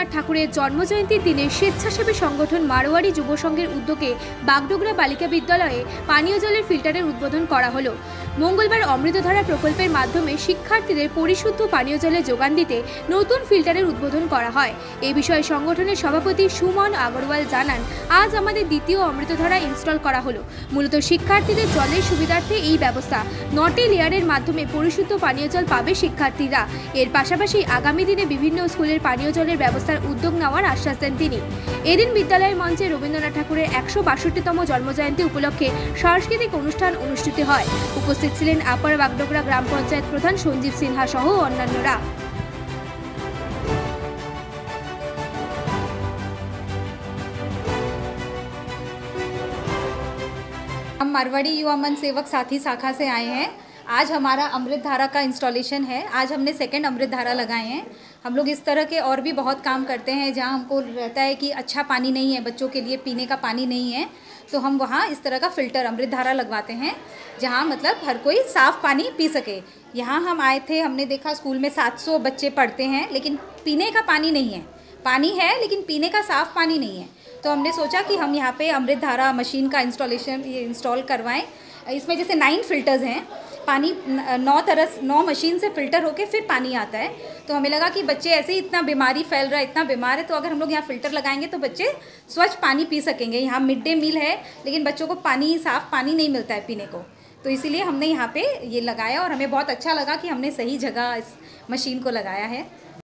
রবীন্দ্রনাথ ঠাকুরের জন্মজয়ন্তীর দিনে স্বেচ্ছাসেবী সংগঠন মারোয়ারি যুব সংঘের উদ্যোগে বাগডোগরা বালিকা বিদ্যালয়ে পানীয় জলের ফিল্টারের উদ্বোধন করা হলো। মঙ্গলবার অমৃতধারা প্রকল্পের মাধ্যমে শিক্ষার্থীদের পরিশুদ্ধ পানীয় জলের যোগান দিতে নতুন ফিল্টারের উদ্বোধন করা হয়। এই বিষয়ে সংগঠনের সভাপতি সুমন আগরওয়াল জানান, আজ আমাদের দ্বিতীয় অমৃতধারা ইনস্টল করা হলো। মূলত শিক্ষার্থীদের জলের সুবিধার্থে এই ব্যবস্থা। 9টি লেয়ারের মাধ্যমে পরিশুদ্ধ পানীয় জল পাবে শিক্ষার্থীরা। এর পাশাপাশি আগামী দিনে বিভিন্ন স্কুলের পানীয় জলের ব্যবস্থার উদ্যোগ নেওয়ার আশ্বাস দেন তিনি। এদিন বিদ্যালয়ের মঞ্চে রবীন্দ্রনাথ ঠাকুরের 162তম জন্মজয়ন্তী উপলক্ষে সাংস্কৃতিক অনুষ্ঠান অনুষ্ঠিত হয়। উপস্থিত ছিলেন আপার বাগডোগরা গ্রাম পঞ্চায়েত প্রধান সঞ্জীব সিনহা সহ অন্যান্যরা। हम मारवाड़ी युवा मंच सेवक साथी शाखा से आए हैं। आज हमारा अमृत धारा का इंस्टॉलेशन है। आज हमने सेकंड अमृत धारा लगाए हैं। हम लोग इस तरह के और भी बहुत काम करते हैं जहां हमको रहता है कि अच्छा पानी नहीं है, बच्चों के लिए पीने का पानी नहीं है, तो हम वहां इस तरह का फ़िल्टर अमृत धारा लगवाते हैं जहां मतलब हर कोई साफ़ पानी पी सके। यहाँ हम आए थे, हमने देखा स्कूल में 700 बच्चे पढ़ते हैं लेकिन पीने का पानी नहीं है। पानी है लेकिन पीने का साफ़ पानी नहीं है, तो हमने सोचा कि हम यहाँ पे अमृत धारा मशीन का इंस्टॉल करवाएं। इसमें जैसे 9 फिल्टर्स हैं, पानी 9 मशीन से फ़िल्टर होके फिर पानी आता है। तो हमें लगा कि बच्चे ऐसे ही इतना बीमारी फैल रहा है, इतना बीमार है, तो अगर हम लोग यहाँ फ़िल्टर लगाएंगे तो बच्चे स्वच्छ पानी पी सकेंगे। यहाँ मिड डे मील है लेकिन बच्चों को पानी, साफ़ पानी नहीं मिलता है पीने को, तो इसीलिए हमने यहाँ पे ये लगाया और हमें बहुत अच्छा लगा कि हमने सही जगह इस मशीन को लगाया है।